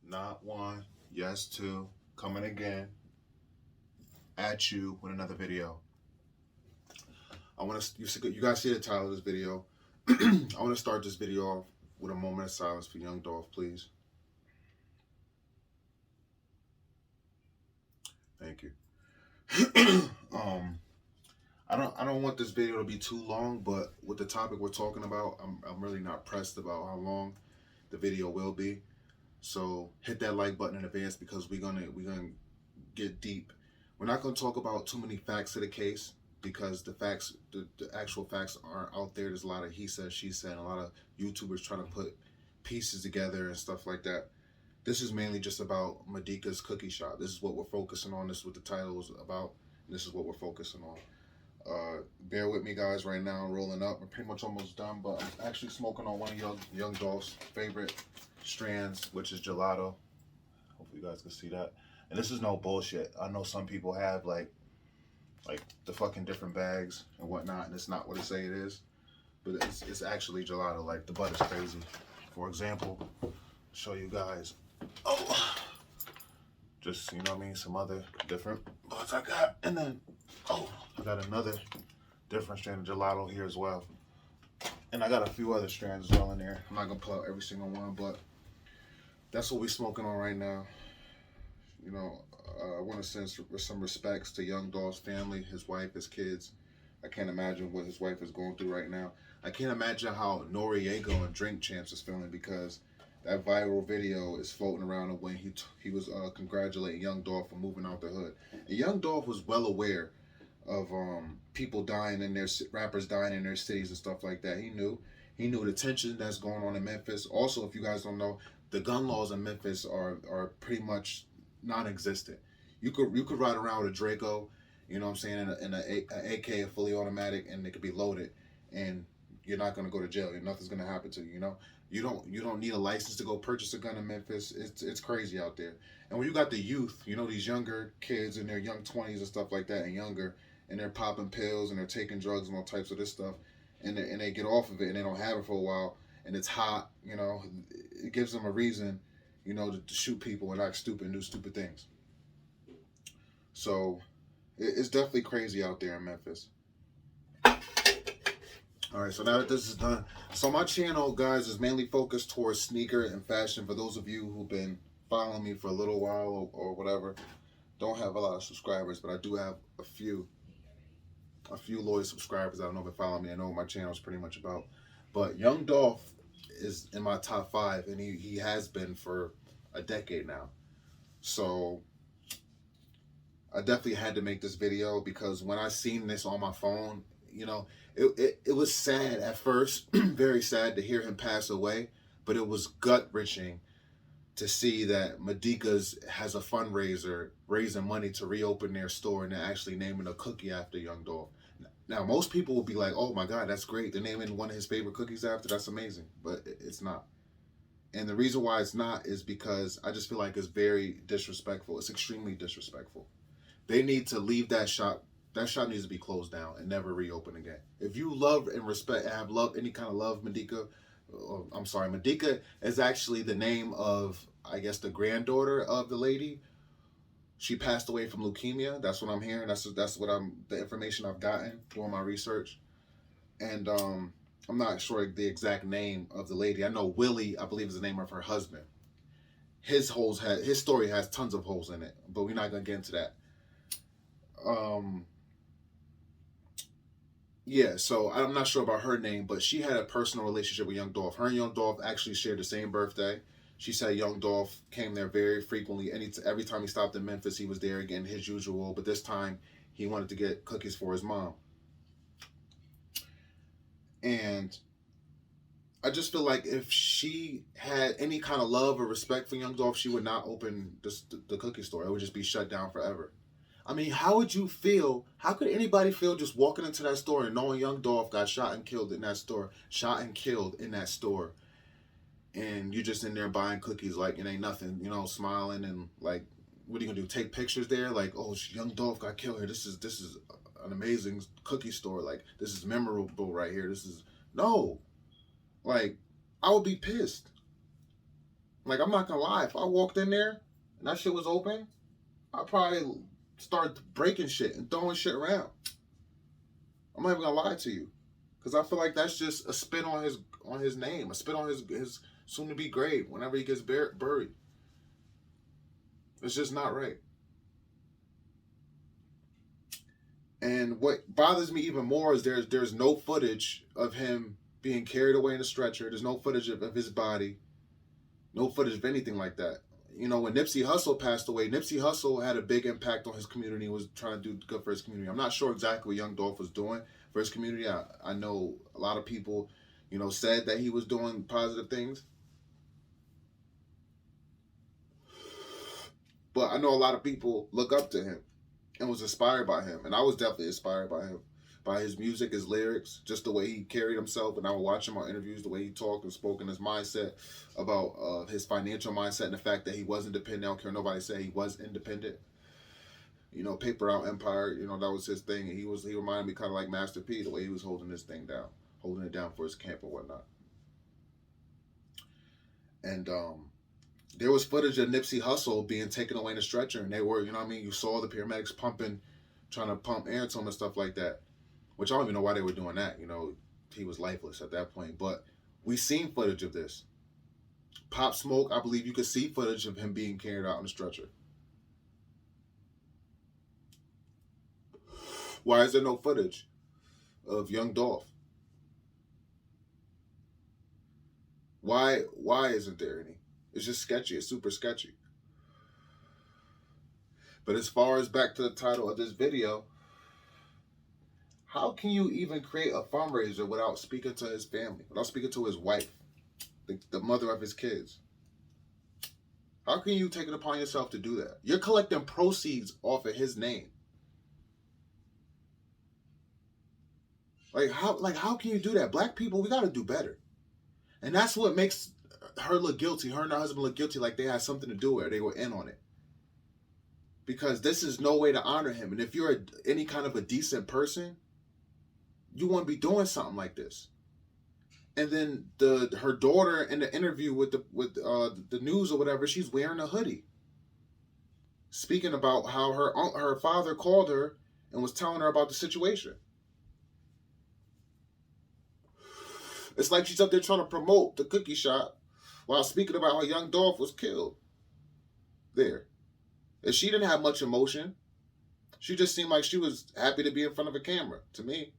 Not one, yes two, coming again at you with another video. I want to, you guys see the title of this video. I want to start this video off with a moment of silence for young Dolph, please. Thank you. I don't want this video to be too long, but with the topic we're talking about, I'm really not pressed about how long the video will be. So hit that like button in advance because we're gonna get deep. We're not gonna talk about too many facts of the case because the actual facts aren't out there. There's a lot of he said, she said, and a lot of YouTubers trying to put pieces together and stuff like that. This is mainly just about Makeda'S cookie shop. This is what we're focusing on. This is what the title is about. And this is what we're focusing on. Bear with me, guys. Right now, I'm rolling up. I'm pretty much almost done, but I'm actually smoking on one of young Dolph's favorite strands, which is gelato. Hopefully, you guys can see that. And this is no bullshit. I know some people have like the fucking different bags and whatnot, and it's not what it say it is, but it's actually gelato. Like the butt is crazy. For example, show you guys. Oh, just you know what I mean. Some other different butts I got, and then oh, I got another different strand of gelato here as well. And I got a few other strands as well in there. I'm not gonna pull out every single one, but that's what we're smoking on right now. You know, I want to send some respects to young Dolph's family, his wife, his kids. I can't imagine what his wife is going through right now. I can't imagine how Noriega and Drink Champs is feeling because that viral video is floating around of when he was congratulating young Dolph for moving out the hood. And young Dolph was well aware of people dying in their rappers dying in their cities and stuff like that. He knew the tension that's going on in Memphis. Also, if you guys don't know, the gun laws in Memphis are pretty much non-existent. You could ride around with a Draco, you know what I'm saying, in an AK, a fully automatic, and it could be loaded, and you're not gonna go to jail. Nothing's gonna happen to you. You know, you don't need a license to go purchase a gun in Memphis. It's crazy out there. And when you got the youth, you know, these younger kids in their young 20s and stuff like that, and younger, and they're popping pills and they're taking drugs and all types of this stuff, and they get off of it and they don't have it for a while, and it's hot. You know, it gives them a reason, you know, to shoot people and act stupid and do stupid things. So it's definitely crazy out there in Memphis. All right, so now that this is done, so my channel, guys, is mainly focused towards sneaker and fashion. For those of you who've been following me for a little while or whatever, don't have a lot of subscribers, but I do have a few loyal subscribers that I don't know if they follow me. I know what my channel is pretty much about. But young Dolph is in my top 5, and he has been for a decade now. So I definitely had to make this video because when I seen this on my phone, you know, it was sad at first, very sad to hear him pass away, but it was gut-wrenching to see that Makeda'S has a fundraiser raising money to reopen their store and they're actually naming a cookie after young Dolph. Now, most people will be like, oh my God, that's great. They're naming one of his favorite cookies after. That's amazing. But it's not. And the reason why it's not is because I just feel like it's very disrespectful. It's extremely disrespectful. They need to leave that shop. That shop needs to be closed down and never reopen again. If you love and respect and have love, any kind of love, Makeda'S is actually the name of, I guess, the granddaughter of the lady. She passed away from leukemia. That's what I'm hearing. That's the information I've gotten doing my research. And I'm not sure the exact name of the lady. I know Willie, I believe, is the name of her husband. His story has tons of holes in it, but we're not gonna get into that. Yeah, so I'm not sure about her name, but she had a personal relationship with young Dolph. Her and young Dolph actually shared the same birthday. She said young Dolph came there very frequently. Every time he stopped in Memphis, he was there again, his usual. But this time, he wanted to get cookies for his mom. And I just feel like if she had any kind of love or respect for young Dolph, she would not open the cookie store. It would just be shut down forever. I mean, how would you feel? How could anybody feel just walking into that store and knowing young Dolph got shot and killed in that store? And you're just in there buying cookies like it ain't nothing, you know, smiling and like, what are you gonna do? Take pictures there? Like, oh, young Dolph got killed here. This is an amazing cookie store. Like, this is memorable right here. No. Like, I would be pissed. Like, I'm not gonna lie, if I walked in there and that shit was open, I'd probably start breaking shit and throwing shit around. I'm not even gonna lie to you, because I feel like that's just a spin on his name, a spin on his soon to be grave whenever he gets buried. It's just not right. And what bothers me even more is there's no footage of him being carried away in a stretcher. There's no footage of his body, no footage of anything like that. You know, when Nipsey Hussle passed away, Nipsey Hussle had a big impact on his community and was trying to do good for his community. I'm not sure exactly what Young Dolph was doing for his community. I know a lot of people, you know, said that he was doing positive things. But I know a lot of people look up to him and was inspired by him. And I was definitely inspired by him, by his music, his lyrics, just the way he carried himself. And I would watch him on interviews, the way he talked and spoke, and his mindset about his financial mindset and the fact that he wasn't dependent. I don't care nobody say he was independent. You know, paper out empire. You know, that was his thing. And he reminded me kind of like Master P, the way he was holding this thing down, holding it down for his camp or whatnot. And there was footage of Nipsey Hussle being taken away in a stretcher, and they were, you know what I mean? You saw the paramedics trying to pump air to him and stuff like that, which I don't even know why they were doing that. You know, he was lifeless at that point. But we seen footage of this. Pop Smoke, I believe you could see footage of him being carried out in a stretcher. Why is there no footage of Young Dolph? Why isn't there any? It's just sketchy. It's super sketchy. But as far as back to the title of this video, how can you even create a fundraiser without speaking to his family, without speaking to his wife, the mother of his kids? How can you take it upon yourself to do that? You're collecting proceeds off of his name. How can you do that? Black people, we gotta do better. And that's what makes her look guilty, her and her husband look guilty, like they had something to do with it. They were in on it. Because this is no way to honor him. And if you're any kind of a decent person, you wouldn't be doing something like this. And then her daughter in the interview with the news or whatever, she's wearing a hoodie, speaking about how her father called her and was telling her about the situation. It's like she's up there trying to promote the cookie shop while speaking about how Young Dolph was killed there. And she didn't have much emotion. She just seemed like she was happy to be in front of a camera, to me.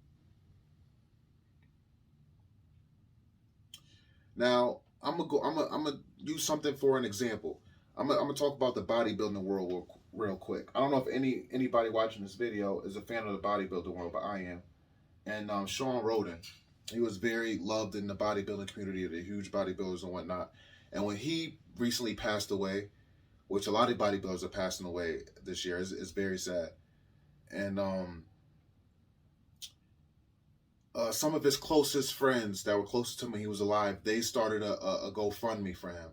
Now, I'm gonna use something for an example. I'm gonna talk about the bodybuilding world real quick. I don't know if anybody watching this video is a fan of the bodybuilding world, but I am. And Sean Roden, he was very loved in the bodybuilding community, the huge bodybuilders and whatnot. And when he recently passed away, which a lot of bodybuilders are passing away this year, is very sad. And some of his closest friends that were closest to him when he was alive, they started a GoFundMe for him.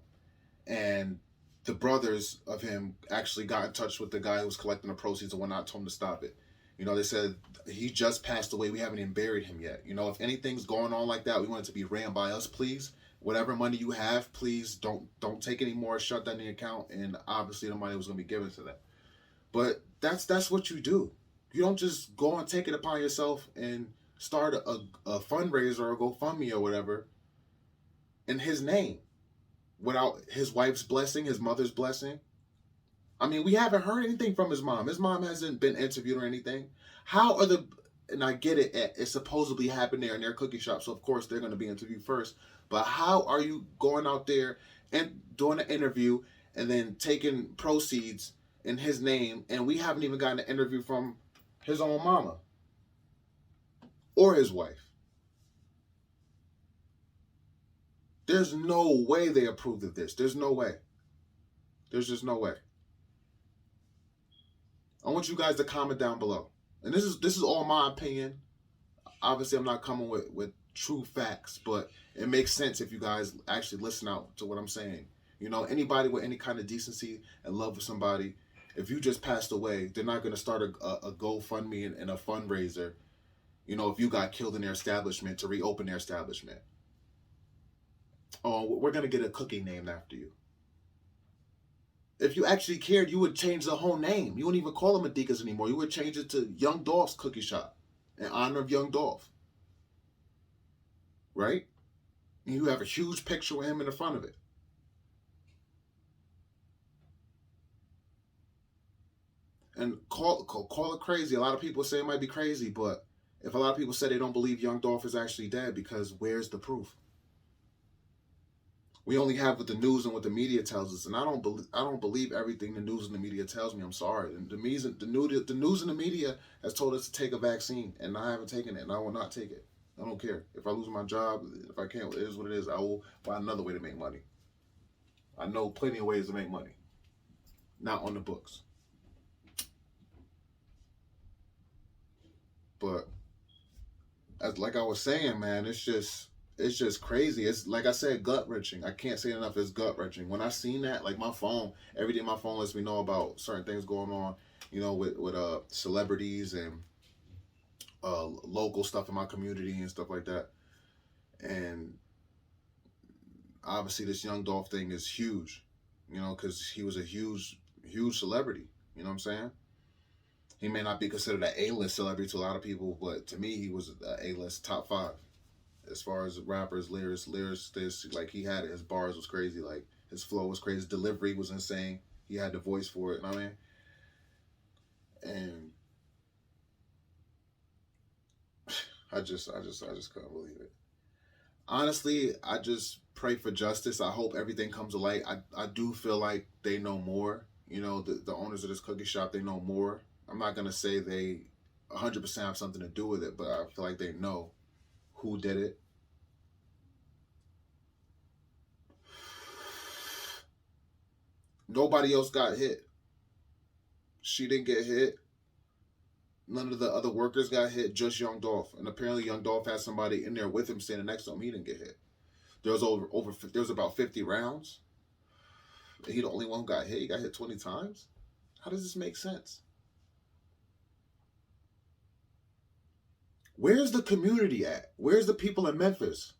And the brothers of him actually got in touch with the guy who was collecting the proceeds and whatnot, told him to stop it. You know, they said, he just passed away. We haven't even buried him yet. You know, if anything's going on like that, we want it to be ran by us, please. Whatever money you have, please don't take any more. Shut down the account. And obviously the money was going to be given to them. But that's what you do. You don't just go and take it upon yourself and start a fundraiser or GoFundMe or whatever in his name without his wife's blessing, his mother's blessing. I mean, we haven't heard anything from his mom. His mom hasn't been interviewed or anything. How are and I get it, it supposedly happened there in their cookie shop, so of course they're going to be interviewed first. But how are you going out there and doing an interview and then taking proceeds in his name, and we haven't even gotten an interview from his own mama or his wife? There's no way they approved of this. There's no way. There's just no way. I want you guys to comment down below. And this is all my opinion. Obviously, I'm not coming with true facts, but it makes sense if you guys actually listen out to what I'm saying. You know, anybody with any kind of decency and love for somebody, if you just passed away, they're not going to start a GoFundMe and a fundraiser, you know, if you got killed in their establishment, to reopen their establishment. Oh, we're going to get a cookie named after you. If you actually cared, you would change the whole name. You wouldn't even call him Makeda'S anymore. You would change it to Young Dolph's Cookie Shop in honor of Young Dolph, right? And you have a huge picture with him in the front of it. And call it crazy. A lot of people say it might be crazy, but if a lot of people say they don't believe Young Dolph is actually dead, because where's the proof? We only have what the news and what the media tells us, and I don't believe everything the news and the media tells me. I'm sorry. The news and the media has told us to take a vaccine, and I haven't taken it, and I will not take it. I don't care if I lose my job. If I can't, it is what it is. I will find another way to make money. I know plenty of ways to make money, not on the books. But as like I was saying, man, it's just crazy. It's like I said, gut wrenching. I can't say it enough. It's gut wrenching. When I seen that, like my phone, every day my phone lets me know about certain things going on, with celebrities and local stuff in my community and stuff like that. And obviously, this Young Dolph thing is huge, because he was a huge celebrity. You know what I'm saying? He may not be considered an A-list celebrity to a lot of people, but to me, he was an A-list top five as far as rappers, lyrics. This, like, he had it. His bars was crazy. Like, his flow was crazy. His delivery was insane. He had the voice for it. You know what I mean? And I just couldn't believe it. Honestly, I just pray for justice. I hope everything comes to light. I do feel like they know more. The owners of this cookie shop, they know more. I'm not gonna say they 100% have something to do with it, but I feel like they know who did it. Nobody else got hit. She didn't get hit. None of the other workers got hit. Just Young Dolph, and apparently Young Dolph had somebody in there with him standing next to him. He didn't get hit. There was there was about 50 rounds. He the only one who got hit. He got hit 20 times. How does this make sense? Where's the community at? Where's the people in Memphis?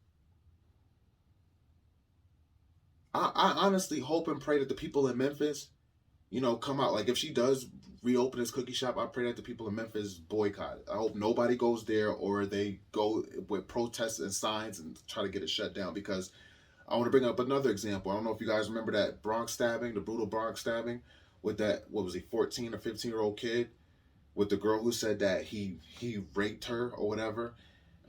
I honestly hope and pray that the people in Memphis, come out. Like, if she does reopen this cookie shop, I pray that the people in Memphis boycott it. I hope nobody goes there, or they go with protests and signs and try to get it shut down. Because I want to bring up another example. I don't know if you guys remember that Bronx stabbing, the brutal Bronx stabbing, with that, what was he, 14 or 15-year-old kid, with the girl who said that he raped her or whatever,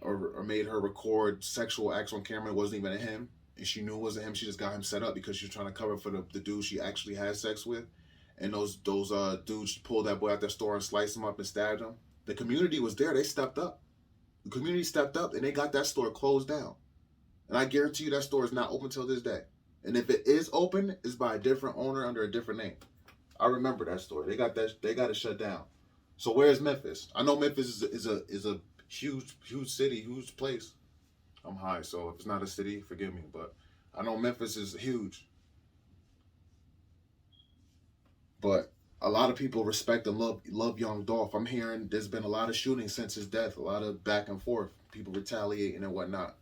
or made her record sexual acts on camera. It wasn't even him, and she knew it wasn't him. She just got him set up because she was trying to cover for the dude she actually had sex with. And those dudes pulled that boy out the store and sliced him up and stabbed him. The community was there. They stepped up. The community stepped up, and they got that store closed down. And I guarantee you that store is not open till this day. And if it is open, it's by a different owner under a different name. I remember that store. They got that. They got it shut down. So where's Memphis? I know Memphis is a huge city, huge place. I'm high, so if it's not a city, forgive me. But I know Memphis is huge. But a lot of people respect and love Young Dolph. I'm hearing there's been a lot of shootings since his death, a lot of back and forth, people retaliating and whatnot.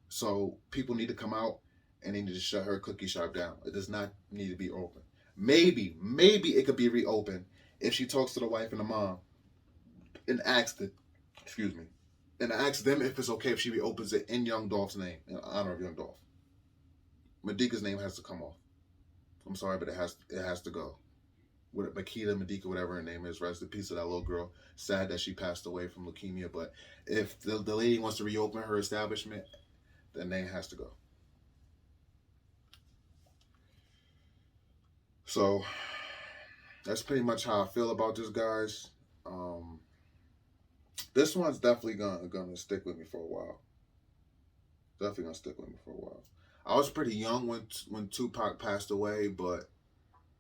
So people need to come out, and they need to shut her cookie shop down. It does not need to be open. Maybe it could be reopened if she talks to the wife and the mom and asks the, excuse me, and asks them if it's okay if she reopens it in Young Dolph's name, in honor of Young Dolph. Makeda'S name has to come off. I'm sorry, but it has to go. With Makeda, whatever her name is, rest in peace of that little girl. Sad that she passed away from leukemia, but if the lady wants to reopen her establishment, the name has to go. So that's pretty much how I feel about this, guys. This one's definitely gonna stick with me for a while. Definitely gonna stick with me for a while. I was pretty young when Tupac passed away, but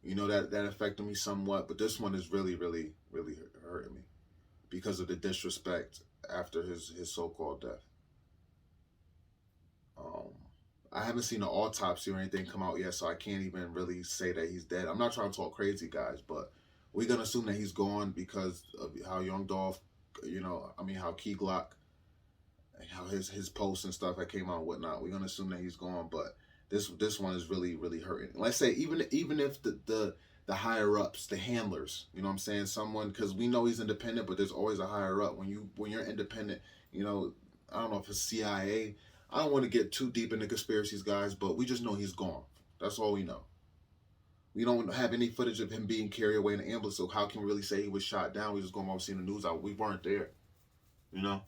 that affected me somewhat. But this one is really hurting me because of the disrespect after his so-called death. Um, I haven't seen an autopsy or anything come out yet, so I can't even really say that he's dead. I'm not trying to talk crazy, guys, but we're gonna assume that he's gone because of how Young Dolph, how Key Glock, how his posts and stuff that came out and whatnot. We're gonna assume that he's gone, but This one is really hurting. Let's say even if the higher ups, the handlers, you know what I'm saying, someone, because we know he's independent, but there's always a higher up when you're independent. You know, I don't know if it's CIA. I don't want to get too deep into conspiracies, guys, but we just know he's gone. That's all we know. We don't have any footage of him being carried away in an ambulance, so how can we really say he was shot down? We just going over seeing the news out. We weren't there, you know.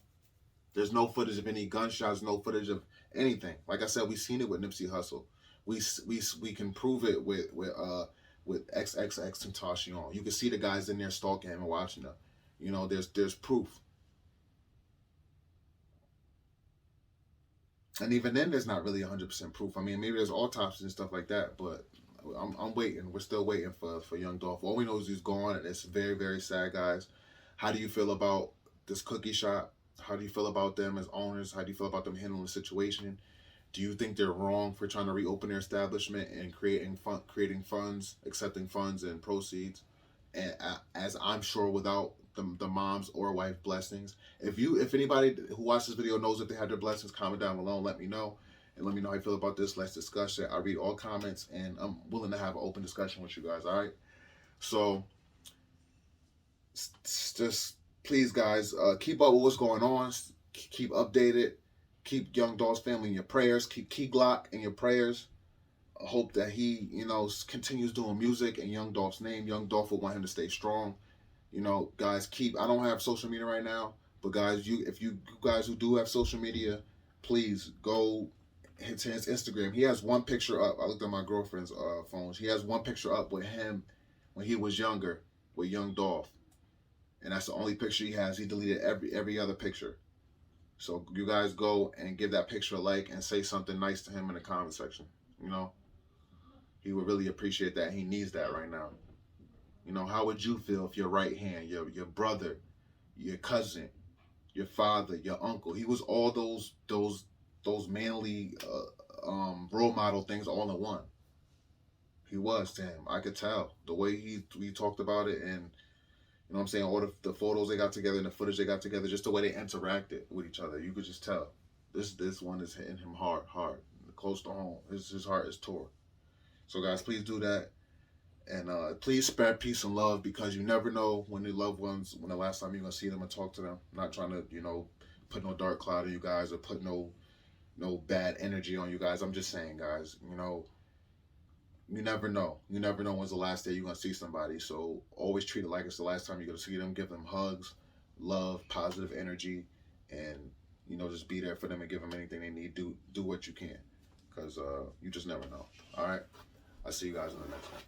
There's no footage of any gunshots, no footage of anything. Like I said, we seen it with Nipsey Hussle. We can prove it with XXX Tentacion. You can see the guys in there stalking him and watching them. You know, there's proof. And even then, there's not really 100% proof. I mean, maybe there's autopsies and stuff like that, but I'm waiting. We're still waiting for young Dolph. All we know is he's gone, and it's very sad, guys. How do you feel about this cookie shop? How do you feel about them as owners? How do you feel about them handling the situation? Do you think they're wrong for trying to reopen their establishment and creating funds, accepting funds and proceeds, and as I'm sure without the mom's or wife blessings? If anybody who watched this video knows if they had their blessings, comment down below and let me know. And let me know how you feel about this. Let's discuss it. I read all comments, and I'm willing to have an open discussion with you guys. All right. So just please, guys, keep up with what's going on. Keep updated. Keep young Dolph's family in your prayers. Keep Key Glock in your prayers. I hope that he, continues doing music in young Dolph's name. Young Dolph will want him to stay strong. Guys, I don't have social media right now, but guys, if you guys who do have social media, please go to his Instagram. He has one picture up. I looked at my girlfriend's phone. He has one picture up with him when he was younger with young Dolph, and that's the only picture he has. He deleted every other picture. So you guys go and give that picture a like and say something nice to him in the comment section. He would really appreciate that. He needs that right now. How would you feel if your right hand, your brother, your cousin, your father, your uncle, he was all those manly role model things all in one. He was to him. I could tell the way we talked about it, and what I'm saying, all the photos they got together and the footage they got together, just the way they interacted with each other, you could just tell. This one is hitting him hard, close to home. His heart is torn. So guys, please do that. And please spread peace and love, because you never know when your loved ones, when the last time you're going to see them and talk to them. I'm not trying to, put no dark cloud on you guys or put no bad energy on you guys. I'm just saying, guys, you never know. You never know when's the last day you're going to see somebody. So always treat it like it's the last time you're going to see them. Give them hugs, love, positive energy, and, just be there for them and give them anything they need. Do what you can, because you just never know. All right? I'll see you guys in the next one.